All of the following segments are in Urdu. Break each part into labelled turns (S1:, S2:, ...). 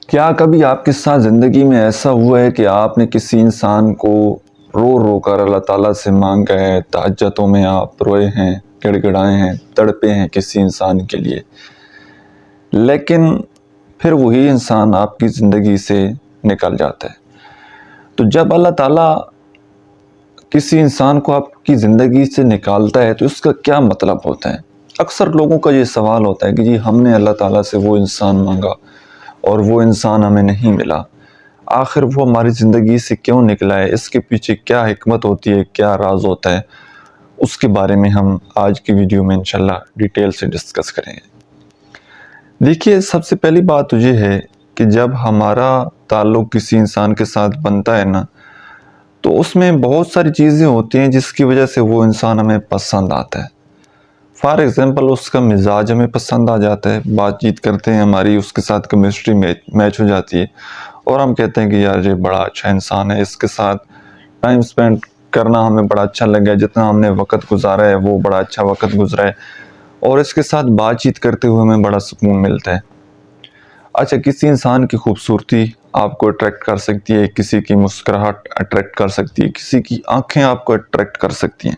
S1: کیا کبھی آپ کے ساتھ زندگی میں ایسا ہوا ہے کہ آپ نے کسی انسان کو رو رو کر اللہ تعالیٰ سے مانگا ہے، تہجدوں میں آپ روئے ہیں، گڑ گڑائے ہیں، تڑپے ہیں کسی انسان کے لیے، لیکن پھر وہی انسان آپ کی زندگی سے نکل جاتا ہے؟ تو جب اللہ تعالیٰ کسی انسان کو آپ کی زندگی سے نکالتا ہے تو اس کا کیا مطلب ہوتا ہے؟ اکثر لوگوں کا یہ سوال ہوتا ہے کہ جی ہم نے اللہ تعالیٰ سے وہ انسان مانگا اور وہ انسان ہمیں نہیں ملا، آخر وہ ہماری زندگی سے کیوں نکلا ہے؟ اس کے پیچھے کیا حکمت ہوتی ہے، کیا راز ہوتا ہے؟ اس کے بارے میں ہم آج کی ویڈیو میں انشاءاللہ ڈیٹیل سے ڈسکس کریں گے۔ دیکھیے، سب سے پہلی بات تو یہ ہے کہ جب ہمارا تعلق کسی انسان کے ساتھ بنتا ہے نا، تو اس میں بہت ساری چیزیں ہوتی ہیں جس کی وجہ سے وہ انسان ہمیں پسند آتا ہے۔ فار ایگزامپل، اس کا مزاج ہمیں پسند آ جاتا ہے، بات چیت کرتے ہیں، ہماری اس کے ساتھ کیمسٹری میچ ہو جاتی ہے اور ہم کہتے ہیں کہ یار یہ بڑا اچھا انسان ہے، اس کے ساتھ ٹائم سپینڈ کرنا ہمیں بڑا اچھا لگا ہے، جتنا ہم نے وقت گزارا ہے وہ بڑا اچھا وقت گزرا ہے اور اس کے ساتھ بات چیت کرتے ہوئے ہمیں بڑا سکون ملتا ہے۔ اچھا، کسی انسان کی خوبصورتی آپ کو اٹریکٹ کر سکتی ہے، کسی کی مسکراہٹ اٹریکٹ کر سکتی ہے، کسی کی آنکھیں آپ کو اٹریکٹ کر سکتی ہیں،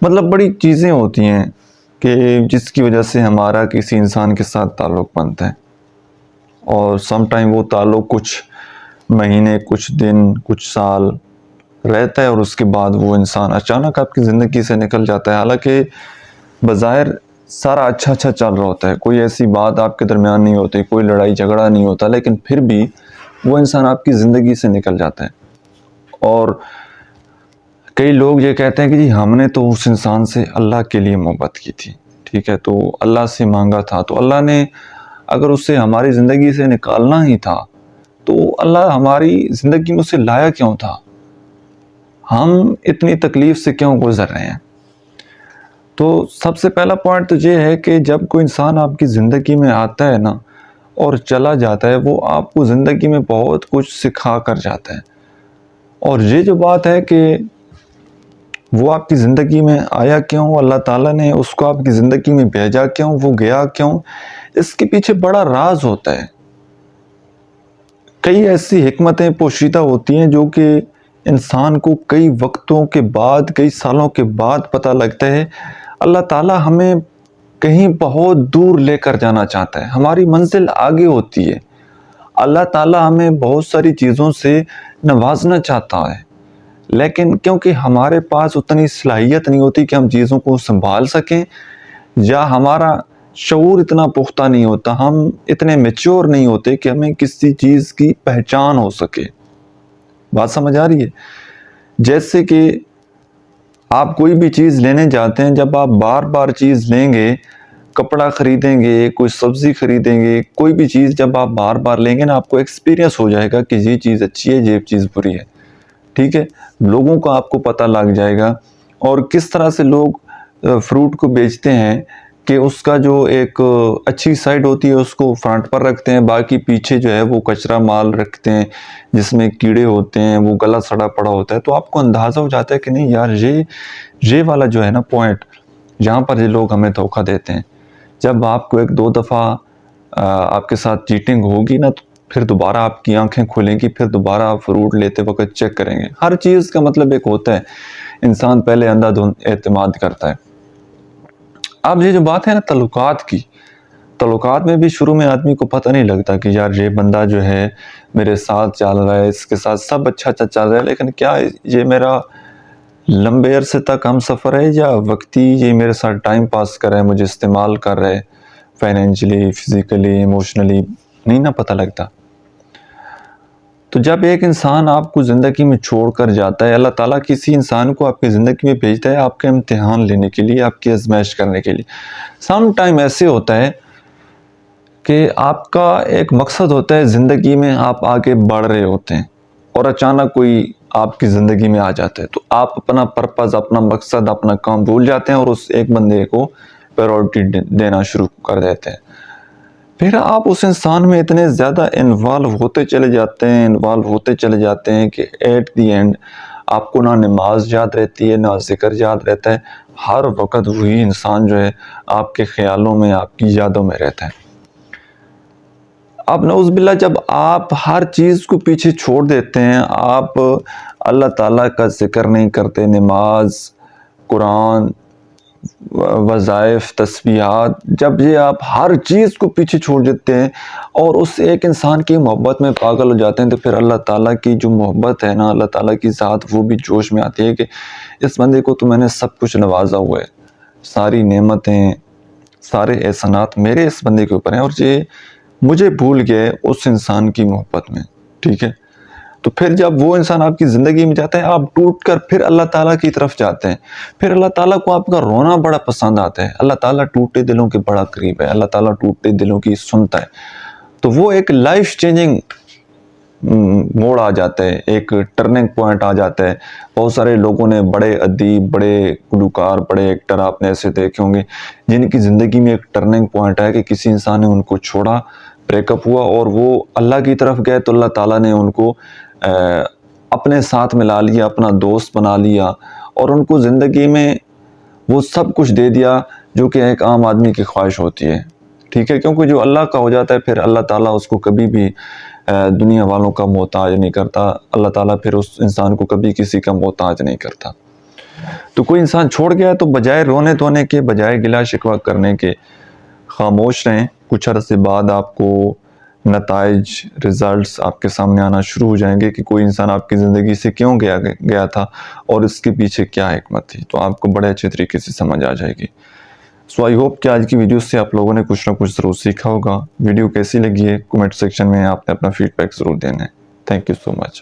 S1: مطلب بڑی چیزیں ہوتی ہیں کہ جس کی وجہ سے ہمارا کسی انسان کے ساتھ تعلق بنتا ہے اور سم ٹائم وہ تعلق کچھ مہینے، کچھ دن، کچھ سال رہتا ہے اور اس کے بعد وہ انسان اچانک آپ کی زندگی سے نکل جاتا ہے، حالانکہ بظاہر سارا اچھا چل رہا ہوتا ہے، کوئی ایسی بات آپ کے درمیان نہیں ہوتی، کوئی لڑائی جھگڑا نہیں ہوتا، لیکن پھر بھی وہ انسان آپ کی زندگی سے نکل جاتا ہے۔ اور کئی لوگ یہ کہتے ہیں کہ جی ہم نے تو اس انسان سے اللہ کے لیے محبت کی تھی، ٹھیک ہے، تو اللہ سے مانگا تھا، تو اللہ نے اگر اسے ہماری زندگی سے نکالنا ہی تھا تو اللہ ہماری زندگی میں اسے لایا کیوں تھا؟ ہم اتنی تکلیف سے کیوں گزر رہے ہیں؟ تو سب سے پہلا پوائنٹ تو یہ ہے کہ جب کوئی انسان آپ کی زندگی میں آتا ہے نا اور چلا جاتا ہے، وہ آپ کو زندگی میں بہت کچھ سکھا کر جاتا ہے۔ اور یہ جو بات ہے کہ وہ آپ کی زندگی میں آیا کیوں، اللہ تعالیٰ نے اس کو آپ کی زندگی میں بھیجا کیوں، وہ گیا کیوں، اس کے پیچھے بڑا راز ہوتا ہے۔ کئی ایسی حکمتیں پوشیدہ ہوتی ہیں جو کہ انسان کو کئی وقتوں کے بعد، کئی سالوں کے بعد پتہ لگتا ہے۔ اللہ تعالیٰ ہمیں کہیں بہت دور لے کر جانا چاہتا ہے، ہماری منزل آگے ہوتی ہے۔ اللہ تعالیٰ ہمیں بہت ساری چیزوں سے نوازنا چاہتا ہے، لیکن کیونکہ ہمارے پاس اتنی صلاحیت نہیں ہوتی کہ ہم چیزوں کو سنبھال سکیں، یا ہمارا شعور اتنا پختہ نہیں ہوتا، ہم اتنے میچور نہیں ہوتے کہ ہمیں کسی چیز کی پہچان ہو سکے۔ بات سمجھ آ رہی ہے؟ جیسے کہ آپ کوئی بھی چیز لینے جاتے ہیں، جب آپ بار بار چیز لیں گے، کپڑا خریدیں گے، کوئی سبزی خریدیں گے، کوئی بھی چیز جب آپ بار بار لیں گے نا، آپ کو ایکسپیرینس ہو جائے گا کہ یہ چیز اچھی ہے، یہ چیز بری ہے، ٹھیک ہے، لوگوں کو آپ کو پتہ لگ جائے گا۔ اور کس طرح سے لوگ فروٹ کو بیچتے ہیں کہ اس کا جو ایک اچھی سائڈ ہوتی ہے اس کو فرنٹ پر رکھتے ہیں، باقی پیچھے جو ہے وہ کچرا مال رکھتے ہیں جس میں کیڑے ہوتے ہیں، وہ گلا سڑا پڑا ہوتا ہے، تو آپ کو اندازہ ہو جاتا ہے کہ نہیں یار، یہ والا جو ہے نا پوائنٹ، جہاں پر یہ لوگ ہمیں دھوکہ دیتے ہیں۔ جب آپ کو ایک دو دفعہ آپ کے ساتھ چیٹنگ ہوگی نا، تو پھر دوبارہ آپ کی آنکھیں کھلیں گی، پھر دوبارہ آپ فروٹ لیتے وقت چیک کریں گے۔ ہر چیز کا مطلب ایک ہوتا ہے، انسان پہلے اندھا دھند اعتماد کرتا ہے۔ اب یہ جو بات ہے نا تعلقات میں بھی شروع میں آدمی کو پتہ نہیں لگتا کہ یار یہ بندہ جو ہے میرے ساتھ چل رہا ہے، اس کے ساتھ سب اچھا چل رہا ہے، لیکن کیا یہ میرا لمبے عرصے تک ہم سفر ہے یا وقتی یہ میرے ساتھ ٹائم پاس کر رہا ہے، مجھے استعمال کر رہا ہے، فائنینشلی، فزیکلی، ایموشنلی، نہیں نا پتہ لگتا۔ تو جب ایک انسان آپ کو زندگی میں چھوڑ کر جاتا ہے، اللہ تعالیٰ کسی انسان کو آپ کی زندگی میں بھیجتا ہے آپ کا امتحان لینے کے لیے، آپ کی آزمائش کرنے کے لیے۔ سم ٹائم ایسے ہوتا ہے کہ آپ کا ایک مقصد ہوتا ہے زندگی میں، آپ آگے بڑھ رہے ہوتے ہیں اور اچانک کوئی آپ کی زندگی میں آ جاتا ہے، تو آپ اپنا پرپز، اپنا مقصد، اپنا کام بھول جاتے ہیں اور اس ایک بندے کو پریورٹی دینا شروع کر دیتے ہیں۔ پھر آپ اس انسان میں اتنے زیادہ انوالو ہوتے چلے جاتے ہیں کہ ایٹ دی اینڈ آپ کو نہ نماز یاد رہتی ہے، نہ ذکر یاد رہتا ہے، ہر وقت وہی انسان جو ہے آپ کے خیالوں میں، آپ کی یادوں میں رہتا ہے۔ اب نعوذ باللہ جب آپ ہر چیز کو پیچھے چھوڑ دیتے ہیں، آپ اللہ تعالیٰ کا ذکر نہیں کرتے، نماز، قرآن، وظائف، تسبیحات، جب یہ آپ ہر چیز کو پیچھے چھوڑ دیتے ہیں اور اس ایک انسان کی محبت میں پاگل ہو جاتے ہیں، تو پھر اللہ تعالیٰ کی جو محبت ہے نا، اللہ تعالیٰ کی ذات وہ بھی جوش میں آتی ہے کہ اس بندے کو تو میں نے سب کچھ نوازا ہوا ہے، ساری نعمتیں، سارے احسانات میرے اس بندے کے اوپر ہیں، اور یہ مجھے بھول گئے اس انسان کی محبت میں، ٹھیک ہے؟ تو پھر جب وہ انسان آپ کی زندگی میں جاتا ہے، آپ ٹوٹ کر پھر اللہ تعالیٰ کی طرف جاتے ہیں، پھر اللہ تعالیٰ کو آپ کا رونا بڑا پسند آتا ہے، اللہ تعالیٰ ٹوٹے دلوں کے بڑا قریب ہے، اللہ تعالیٰ ٹوٹے دلوں کی سنتا ہے، تو وہ ایک لائف چینجنگ موڑ آ جاتا ہے، ایک ٹرننگ پوائنٹ آ جاتا ہے۔ بہت سارے لوگوں نے، بڑے ادیب، بڑے گلوکار، بڑے ایکٹر آپ نے ایسے دیکھے ہوں گے جن کی زندگی میں ایک ٹرننگ پوائنٹ ہے کہ کسی انسان نے ان کو چھوڑا، بریک اپ ہوا اور وہ اللہ کی طرف گئے، تو اللہ تعالیٰ نے ان کو اپنے ساتھ ملا لیا، اپنا دوست بنا لیا، اور ان کو زندگی میں وہ سب کچھ دے دیا جو کہ ایک عام آدمی کی خواہش ہوتی ہے، ٹھیک ہے؟ کیونکہ جو اللہ کا ہو جاتا ہے پھر اللہ تعالیٰ اس کو کبھی بھی دنیا والوں کا محتاج نہیں کرتا، اللہ تعالیٰ پھر اس انسان کو کبھی کسی کا محتاج نہیں کرتا۔ تو کوئی انسان چھوڑ گیا تو بجائے رونے دھونے کے، بجائے گلا شکوہ کرنے کے، خاموش رہیں۔ کچھ عرصے بعد آپ کو نتائج، ریزلٹس آپ کے سامنے آنا شروع ہو جائیں گے کہ کوئی انسان آپ کی زندگی سے کیوں گیا تھا اور اس کے پیچھے کیا حکمت تھی، تو آپ کو بڑے اچھے طریقے سے سمجھ آ جائے گی۔ سو آئی ہوپ کہ آج کی ویڈیو سے آپ لوگوں نے کچھ نہ کچھ ضرور سیکھا ہوگا۔ ویڈیو کیسی لگی ہے کمنٹ سیکشن میں آپ نے اپنا فیڈ بیک ضرور دینا ہے۔ Thank you so much.